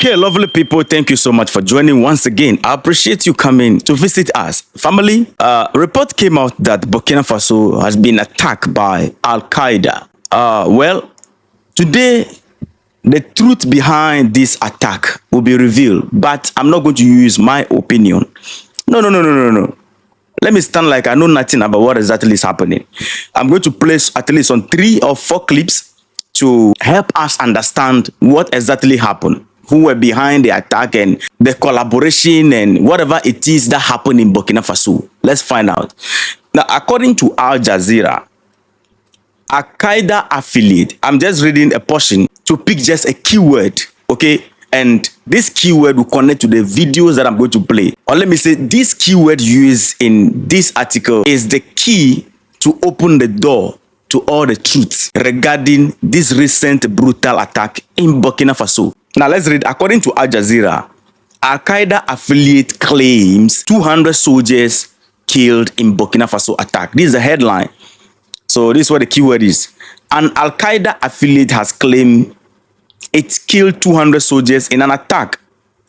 Okay, lovely people, thank you so much for joining once again. I appreciate you coming to visit us. Family, a report came out that Burkina Faso has been attacked by al-Qaeda. Well, today, the truth behind this attack will be revealed, but I'm not going to use my opinion. No. Let me stand like I know nothing about what exactly is happening. I'm going to place at least on 3 or 4 clips to help us understand what exactly happened, who were behind the attack and the collaboration and whatever it is that happened in Burkina Faso. Let's find out. Now, according to Al Jazeera, al-Qaeda affiliate, I'm just reading a portion to pick just a keyword, okay? And this keyword will connect to the videos that I'm going to play. Or let me say, this keyword used in this article is the key to open the door to all the truths regarding this recent brutal attack in Burkina Faso. Now let's read. According to Al Jazeera, al-Qaeda affiliate claims 200 soldiers killed in Burkina Faso attack. This is the headline. So this is what the keyword is. An al-Qaeda affiliate has claimed it killed 200 soldiers in an attack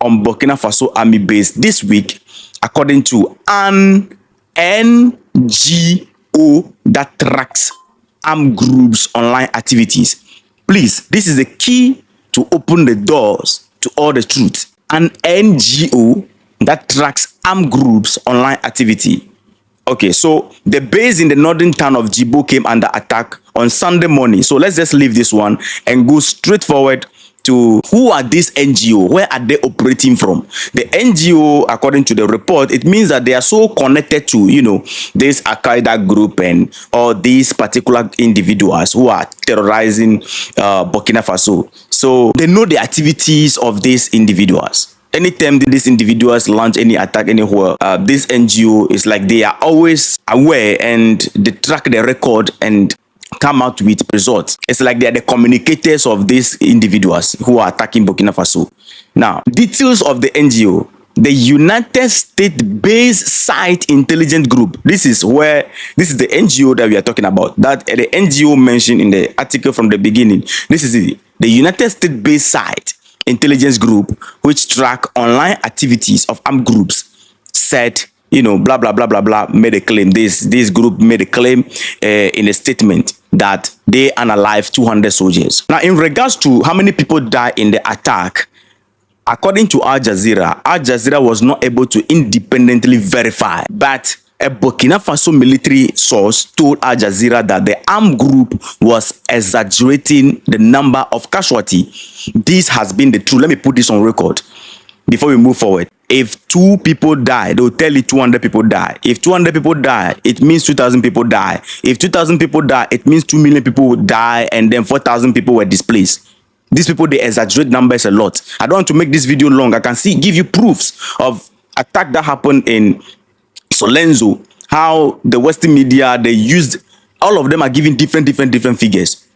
on Burkina Faso army base this week, according to an NGO that tracks armed groups' online activities. Please, this is the key to open the doors to all the truth. An NGO that tracks armed groups' online activity. Okay, so the base in the northern town of Djibo came under attack on Sunday morning. So let's just leave this one and go straight forward to who are these NGO? Where are they operating from? The NGO, according to the report, it means that they are so connected to, this al-Qaeda group and or these particular individuals who are terrorizing Burkina Faso. So they know the activities of these individuals. Anytime these individuals launch any attack anywhere, this NGO is like they are always aware and they track the record and come out with results. It's like they are the communicators of these individuals who are attacking Burkina Faso. Now, details of the NGO. The United States-based Site Intelligence Group. This is the NGO that we are talking about. That the NGO mentioned in the article from the beginning. This is the United States-based Site Intelligence Group, which track online activities of armed groups, said, blah, blah, blah, blah, blah, made a claim. This group made a claim in a statement that they unalived 200 soldiers. Now, in regards to how many people died in the attack, according to Al Jazeera was not able to independently verify, but a Burkina Faso military source told Al Jazeera that the armed group was exaggerating the number of casualties. This has been the truth. Let me put this on record before we move forward. If 2 people die, they'll tell you 200 people die. If 200 people die, it means 2,000 people die. If 2,000 people die, it means 2 million people would die and then 4,000 people were displaced. These people, they exaggerate numbers a lot. I don't want to make this video long. I can give you proofs of attack that happened in Solenzo, how the Western media, they used, all of them are giving different figures.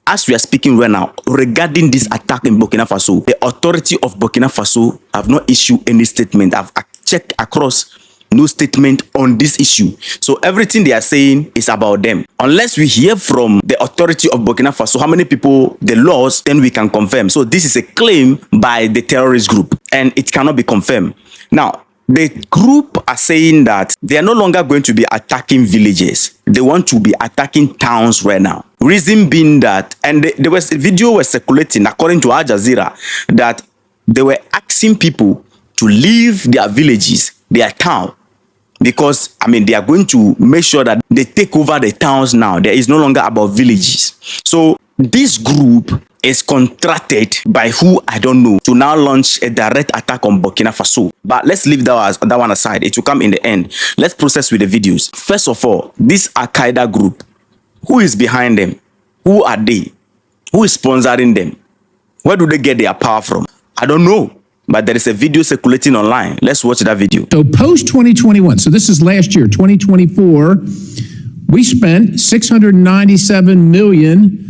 As we are speaking right now, regarding this attack in Burkina Faso, the authority of Burkina Faso have not issued any statement. I've checked across, no statement on this issue. So everything they are saying is about them. Unless we hear from the authority of Burkina Faso how many people they lost, then we can confirm. So this is a claim by the terrorist group and it cannot be confirmed. Now, the group are saying that they are no longer going to be attacking villages. They want to be attacking towns right now. Reason being that, and there was a video was circulating according to Al Jazeera that they were asking people to leave their villages, their town, because they are going to make sure that they take over the towns now. There is no longer about villages. So this group is contracted by who I don't know to now launch a direct attack on Burkina Faso. But let's leave that one aside. It will come in the end. Let's process with the videos. First of all, this al-Qaeda group, who is behind them? Who are they? Who is sponsoring them? Where do they get their power from? I don't know. But there is a video circulating online. Let's watch that video. So post 2021, so this is last year, 2024, we spent $697 million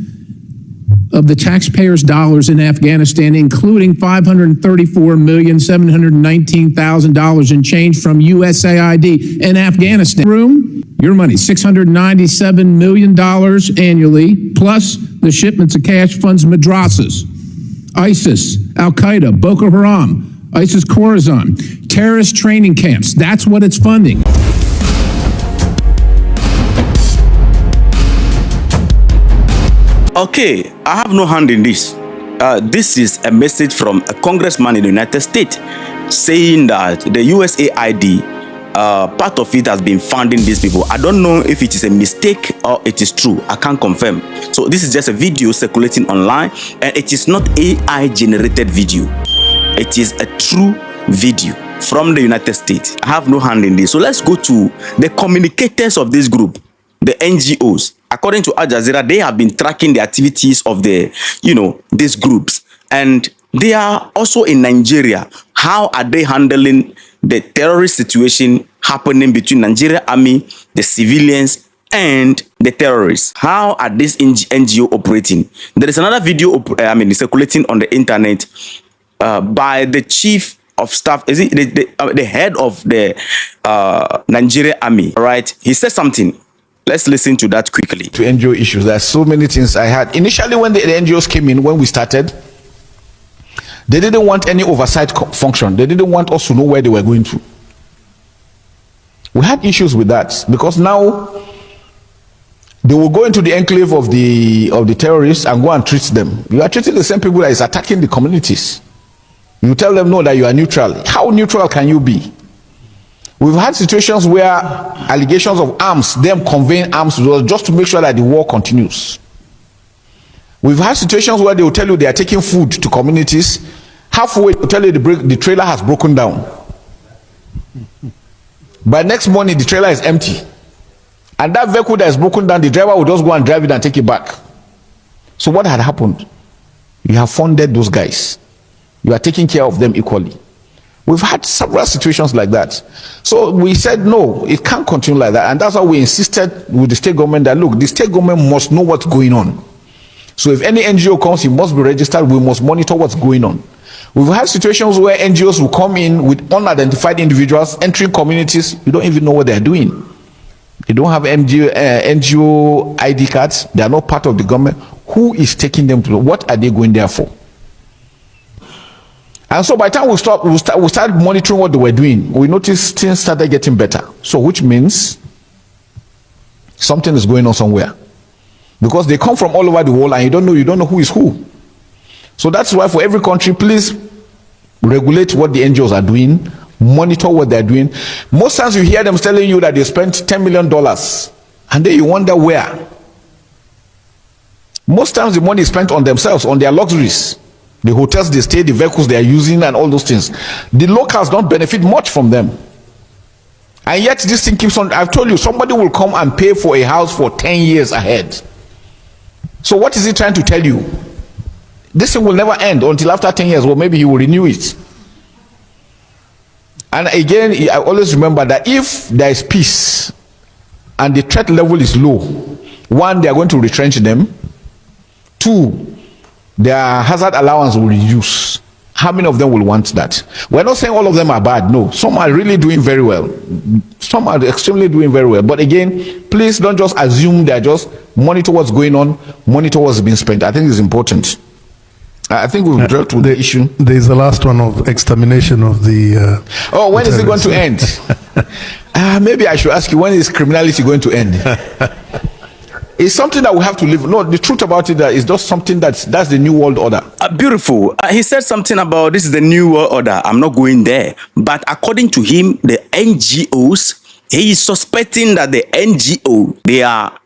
of the taxpayers' dollars in Afghanistan, including $534,719,000 in change from USAID in Afghanistan. Your money, $697 million annually, plus the shipments of cash funds madrasas. ISIS, al-Qaeda, Boko Haram, ISIS Khorasan, terrorist training camps. That's what it's funding. Okay, I have no hand in this. This is a message from a congressman in the United States saying that the USAID, part of it has been funding these people. I don't know if it is a mistake or it is true. I can't confirm. So this is just a video circulating online, and it is not AI generated video. It is a true video from the United States. I have no hand in this. So let's go to the communicators of this group, the NGOs. According to Al Jazeera, they have been tracking the activities of the, these groups. And they are also in Nigeria. How are they handling the terrorist situation happening between Nigeria army, the civilians, and the terrorists? How are these NGO operating? There is another video, circulating on the internet by the chief of staff, is it the head of the Nigeria army, right? He said something. Let's listen to that quickly. To NGO issues, there are so many things I had. Initially, when the NGOs came in, when we started, they didn't want any oversight function. They didn't want us to know where they were going to. We had issues with that because now they will go into the enclave of the terrorists and go and treat them. You are treating the same people that is attacking the communities. You tell them no, that you are neutral. How neutral can you be? We've had situations where allegations of arms, them conveying arms to us just to make sure that the war continues. We've had situations where they will tell you they are taking food to communities. Halfway, they will tell you the trailer has broken down. By next morning, the trailer is empty. And that vehicle that is broken down, the driver will just go and drive it and take it back. So what had happened? You have funded those guys. You are taking care of them equally. We've had several situations like that. So we said, no, it can't continue like that. And that's why we insisted with the state government that, look, the state government must know what's going on. So if any NGO comes, it must be registered. We must monitor what's going on. We've had situations where NGOs will come in with unidentified individuals entering communities. You don't even know what they're doing. They don't have NGO ID cards. They are not part of the government. Who is taking them to? What are they going there for? And so by the time we started monitoring what they were doing, we noticed things started getting better. So which means something is going on somewhere. Because they come from all over the world and you don't know who is who. So that's why for every country, please regulate what the NGOs are doing, monitor what they're doing. Most times you hear them telling you that they spent $10 million and then you wonder where. Most times the money is spent on themselves, on their luxuries. The hotels they stay, the vehicles they are using, and all those things. The locals don't benefit much from them. And yet this thing keeps on. I've told you, somebody will come and pay for a house for 10 years ahead. So what is he trying to tell you? This thing will never end until after 10 years, or maybe he will renew it. And again, I always remember that if there is peace and the threat level is low, one, they are going to retrench them. Two, their hazard allowance will reduce. How many of them will want that? We're not saying all of them are bad. No, some are really doing very well. Some are extremely doing very well. But again, please don't just assume they're just monitor what's going on, monitor what's being spent. I think it's important. I think we've dealt with the issue. There's the last one of extermination of the... when is it going to end? Maybe I should ask you, when is criminality going to end? It's something that we have to live. No, the truth about it is just something that's the new world order. Beautiful. He said something about this is the new world order. I'm not going there. But according to him, the NGOs, he is suspecting that the NGO, they are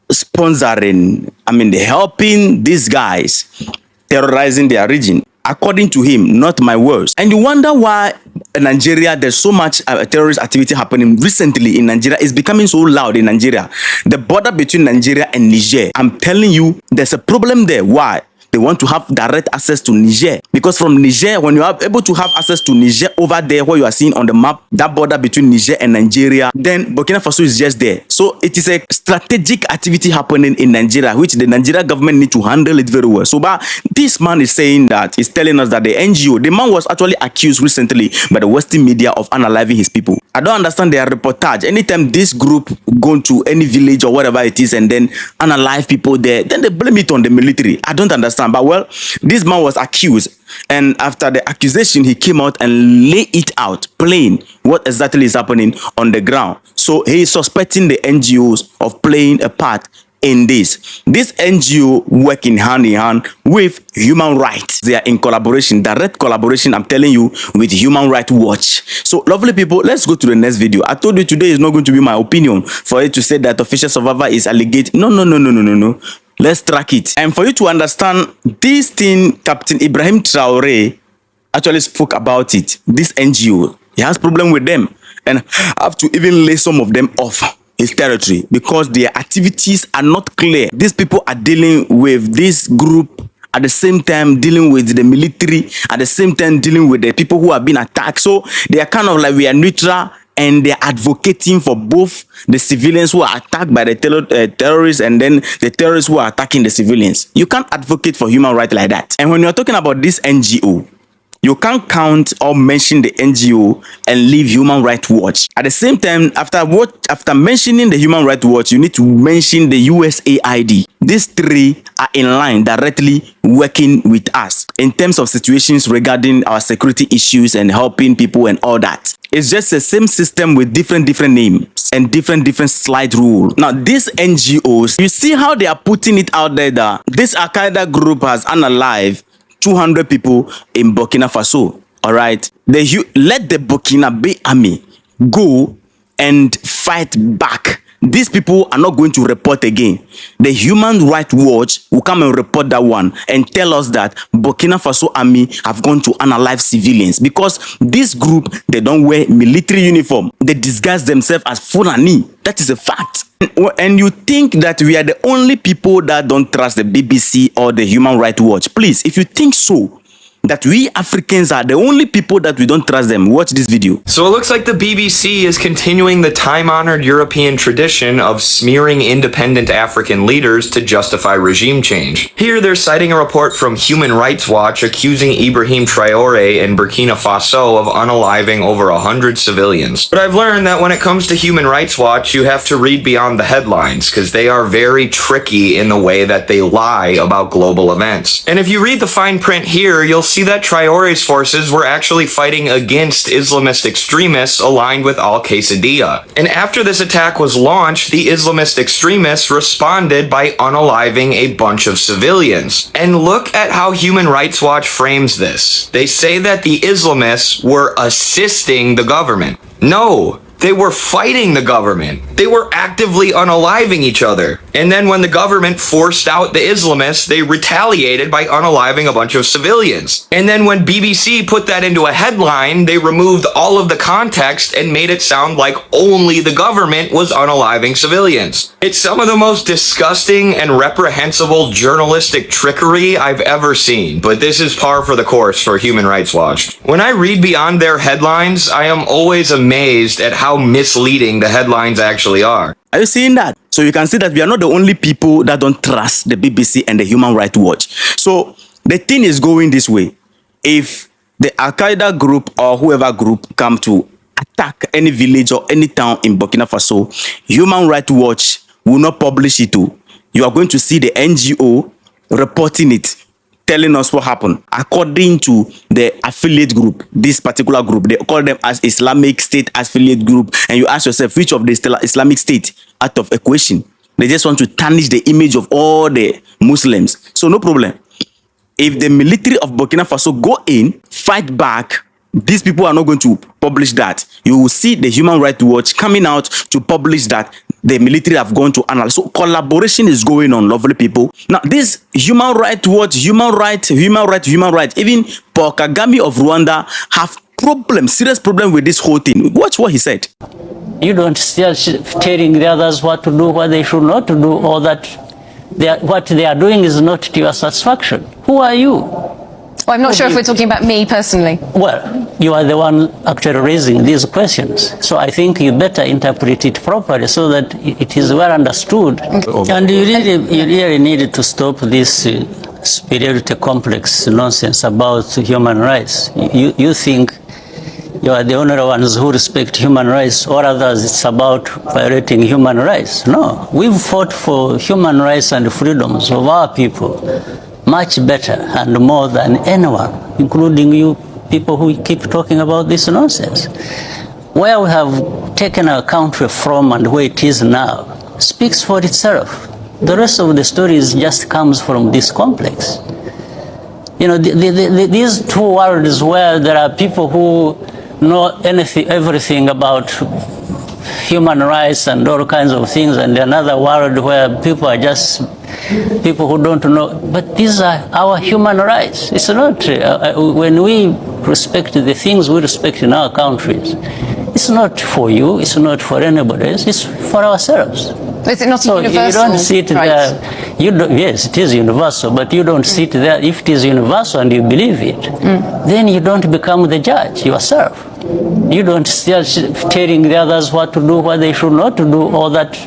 sponsoring, they're helping these guys terrorizing their region. According to him, not my words. And you wonder why in Nigeria there's so much terrorist activity happening recently in Nigeria. It's becoming so loud in Nigeria. The border between Nigeria and Niger, I'm telling you, there's a problem there. Why? They want to have direct access to Niger. Because from Niger, when you are able to have access to Niger over there, where you are seeing on the map, that border between Niger and Nigeria, then Burkina Faso is just there. So it is a strategic activity happening in Nigeria, which the Nigeria government need to handle it very well. So but this man is saying that, he's telling us that the NGO, the man was actually accused recently by the Western media of unaliving his people. I don't understand their reportage. Anytime this group go to any village or whatever it is and then unalive people there, then they blame it on the military. I don't understand. understand? But well, this man was accused, and after the accusation, he came out and lay it out plain what exactly is happening on the ground. So he is suspecting the NGOs of playing a part in this. This NGO working hand in hand with human rights. They are in collaboration, direct collaboration, I'm telling you, with Human Rights Watch. So lovely people, let's go to the next video. I told you today is not going to be my opinion for you to say that official survivor is alleged. No. Let's track it. And for you to understand this thing, Captain Ibrahim Traore actually spoke about it. This NGO, he has problem with them, and have to even lay some of them off his territory because their activities are not clear. These people are dealing with this group at the same time dealing with the military, at the same time dealing with the people who have been attacked. So they are kind of like, we are neutral, and they're advocating for both the civilians who are attacked by the terrorists and then the terrorists who are attacking the civilians. You can't advocate for human rights like that. And when you're talking about this NGO, you can't count or mention the NGO and leave Human Rights Watch. At the same time, after mentioning the Human Rights Watch, you need to mention the USAID. These three are in line directly working with us in terms of situations regarding our security issues and helping people and all that. It's just the same system with different names and different slide rule. Now, these NGOs, you see how they are putting it out there that this al-Qaeda group has unalived 200 people in Burkina Faso. All right, let the Burkina army go and fight back. These people are not going to report again. The Human Rights Watch will come and report that one and tell us that Burkina Faso army have gone to unalive civilians because this group, they don't wear military uniform. They disguise themselves as Fulani. That is a fact. And you think that we are the only people that don't trust the BBC or the Human Rights Watch. Please, if you think so, that we Africans are the only people that we don't trust them, watch this video. So it looks like the BBC is continuing the time-honored European tradition of smearing independent African leaders to justify regime change. Here they're citing a report from Human Rights Watch accusing Ibrahim Traore in Burkina Faso of unaliving over 100 civilians. But I've learned that when it comes to Human Rights Watch, you have to read beyond the headlines because they are very tricky in the way that they lie about global events. And if you read the fine print here, you'll see that Traore's forces were actually fighting against Islamist extremists aligned with al-Qaeda. And after this attack was launched, the Islamist extremists responded by unaliving a bunch of civilians. And look at how Human Rights Watch frames this. They say that the Islamists were assisting the government. No, they were fighting the government. They were actively unaliving each other. And then when the government forced out the Islamists, they retaliated by unaliving a bunch of civilians. And then when BBC put that into a headline, they removed all of the context and made it sound like only the government was unaliving civilians. It's some of the most disgusting and reprehensible journalistic trickery I've ever seen, but this is par for the course for Human Rights Watch. When I read beyond their headlines, I am always amazed at how misleading the headlines actually are. Are you seeing that? So you can see that we are not the only people that don't trust the BBC and the Human Rights Watch. So the thing is going this way. If the al-Qaeda group or whoever group come to attack any village or any town in Burkina Faso, Human Rights Watch will not publish it too. You are going to see the NGO reporting it, telling us what happened. According to the affiliate group, this particular group, they call them as Islamic State affiliate group. And you ask yourself, which of the Islamic State out of equation? They just want to tarnish the image of all the Muslims. So no problem. If the military of Burkina Faso go in, fight back, these people are not going to publish that. You will see the Human Rights Watch coming out to publish that the military have gone to analyze. So collaboration is going on, lovely people. Now, this Human Rights Watch, human rights. Even Paul Kagame of Rwanda have serious problem with this whole thing. Watch what he said. You don't just telling the others what to do, what they should not do, or that what they are doing is not to your satisfaction. Who are you? Well, I'm not sure if we're talking about me personally. Well, you are the one actually raising these questions. So I think you better interpret it properly so that it is well understood. Okay. And you really need to stop this superiority complex nonsense about human rights. You think you are the only ones who respect human rights, or others it's about violating human rights. No, we've fought for human rights and freedoms of our people. much better and more than anyone, including you people who keep talking about this nonsense. Where we have taken our country from and where it is now speaks for itself. The rest of the story just comes from this complex. You know, these two worlds where there are people who know everything about human rights and all kinds of things, and another world where people are just people who don't know. But these are our human rights. It's not, when we respect the things we respect in our countries, it's not for you, it's not for anybody else, it's for ourselves. Is it not So universal? you don't sit there, yes, it is universal, but you don't sit there. If it is universal and you believe it, then you don't become the judge yourself. You don't start telling the others what to do, what they should not do, or that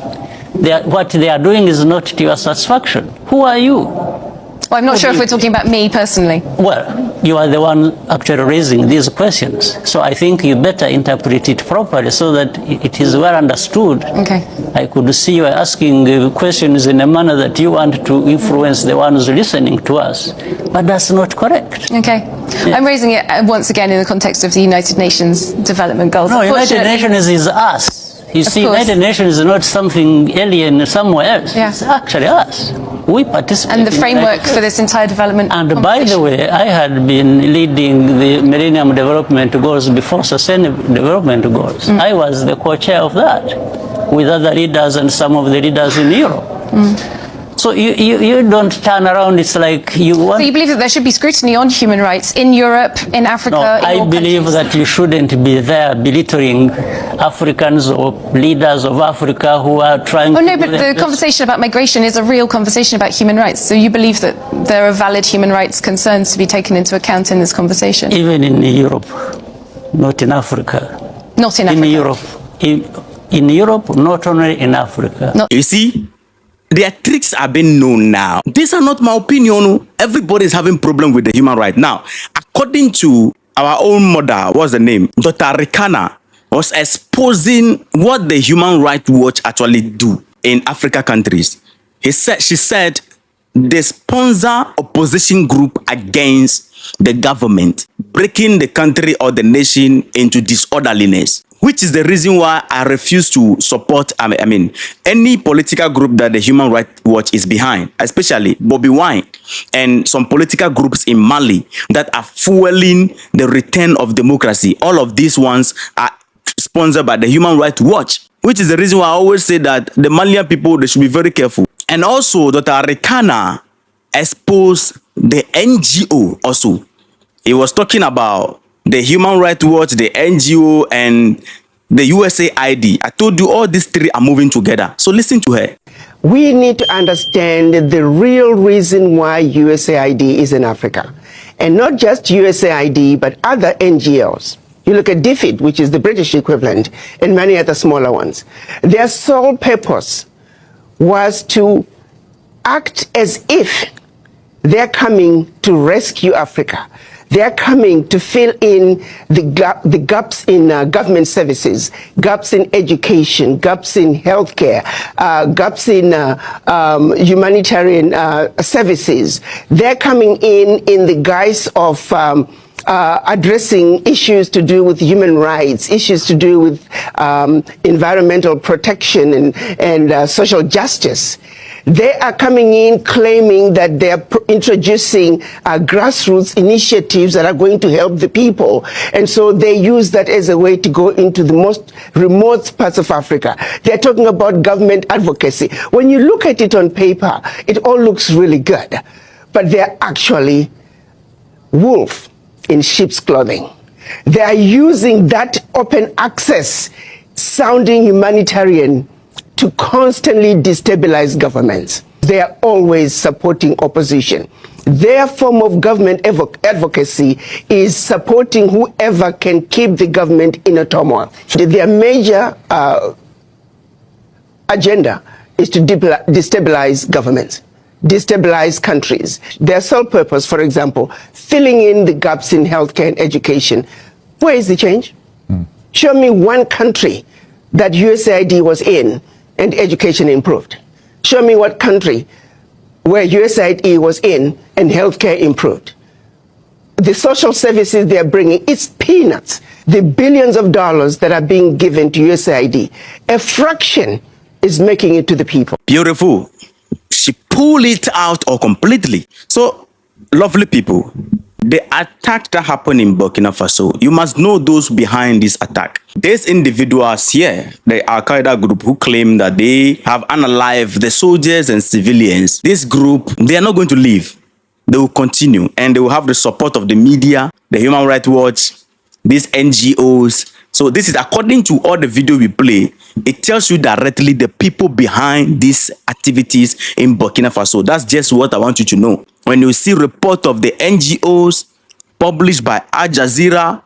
what they are doing is not to your satisfaction. Who are you? Well, I'm not sure if we're talking about me personally. Well, you are the one actually raising these questions. So I think you better interpret it properly so that it is well understood. Okay. I could see you asking questions in a manner that you want to influence the ones listening to us. But that's not correct. Okay. Yeah. I'm raising it once again in the context of the United Nations Development Goals. No, United Nations is us. You see, United Nations is not something alien somewhere else. Yeah. It's actually us. We participate. And the framework for this entire development. And by the way, I had been leading the Millennium Development Goals before Sustainable Development Goals. I was the co-chair of that with other leaders and some of the leaders in Europe. So you don't turn around, it's like you want... So you believe that there should be scrutiny on human rights in Europe, in Africa, No, in I all believe countries? that you shouldn't be there belittling Africans or leaders of Africa who are trying to... Oh no, but the conversation about migration is a real conversation about human rights. So you believe that there are valid human rights concerns to be taken into account in this conversation? Even in Europe, not in Africa. Not in Africa? In Europe. In Europe, not only in Africa. You see, their tricks are being known now. These are not my opinion. Everybody is having problem with the human right. Now, according to our own mother, what's the name? Dr. Rikana was exposing what the Human Rights Watch actually do in Africa countries. She said they sponsor opposition group against the government, breaking the country or the nation into disorderliness, which is the reason why I refuse to support, any political group that the Human Rights Watch is behind, especially Bobby Wine and some political groups in Mali that are fueling the return of democracy. All of these ones are sponsored by the Human Rights Watch, which is the reason why I always say that the Malian people, they should be very careful. And also, Dr. Arikana exposed the NGO also. He was talking about the Human Rights Watch, the NGO, and the USAID. I told you all these three are moving together. So listen to her. We need to understand the real reason why USAID is in Africa. And not just USAID, but other NGOs. You look at DFID, which is the British equivalent, and many other smaller ones. Their sole purpose was to act as if they're coming to rescue Africa. They're coming to fill in the gaps in government services, gaps in education, gaps in healthcare, gaps in humanitarian services. They're coming in the guise of addressing issues to do with human rights, issues to do with environmental protection and social justice. They are coming in claiming that they are introducing grassroots initiatives that are going to help the people. And so they use that as a way to go into the most remote parts of Africa. They're talking about government advocacy. When you look at it on paper, it all looks really good. But they're actually wolf in sheep's clothing. They are using that open access sounding humanitarian to constantly destabilize governments. They are always supporting opposition. Their form of government advocacy is supporting whoever can keep the government in a turmoil. Their major agenda is to destabilize governments, destabilize countries. Their sole purpose, for example, filling in the gaps in healthcare and education. Where is the change? Show me one country that USAID was in and education improved. Show me what country where USAID was in and healthcare improved. The social services they are bringing, it's peanuts. The billions of dollars that are being given to USAID, a fraction is making it to the people. Beautiful. She pulled it out or completely. So, lovely people, the attack that happened in Burkina Faso, you must know those behind this attack. These individuals here, the al-Qaeda group who claim that they have unalived the soldiers and civilians, this group, they are not going to leave. They will continue and they will have the support of the media, the Human Rights Watch, these NGOs. So this is according to all the video we play. It tells you directly the people behind these activities in Burkina Faso. That's just what I want you to know. When you see report of the NGOs published by Al Jazeera,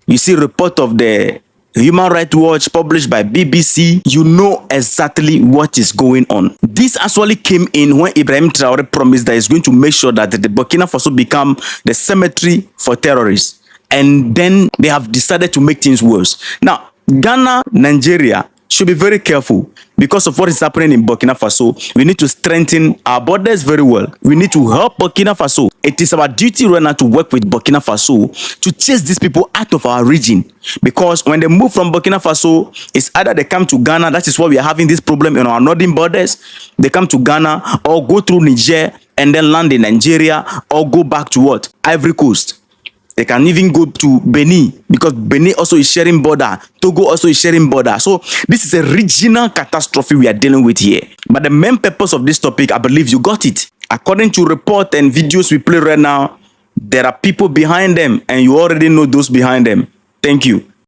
you see report of the Human Rights Watch published by BBC, you know exactly what is going on. This actually came in when Ibrahim Traoré promised that he's going to make sure that the Burkina Faso become the cemetery for terrorists. And then they have decided to make things worse. Now, Ghana, Nigeria should be very careful because of what is happening in Burkina Faso. We need to strengthen our borders very well. We need to help Burkina Faso. It is our duty right now to work with Burkina Faso to chase these people out of our region. Because when they move from Burkina Faso, it's either they come to Ghana, that is why we are having this problem in our northern borders. They come to Ghana or go through Niger and then land in Nigeria or go back to what? Ivory Coast. They can even go to Benin because Benin also is sharing border. Togo also is sharing border. So this is a regional catastrophe we are dealing with here. But the main purpose of this topic, I believe you got it. According to report and videos we play right now, there are people behind them and you already know those behind them. Thank you.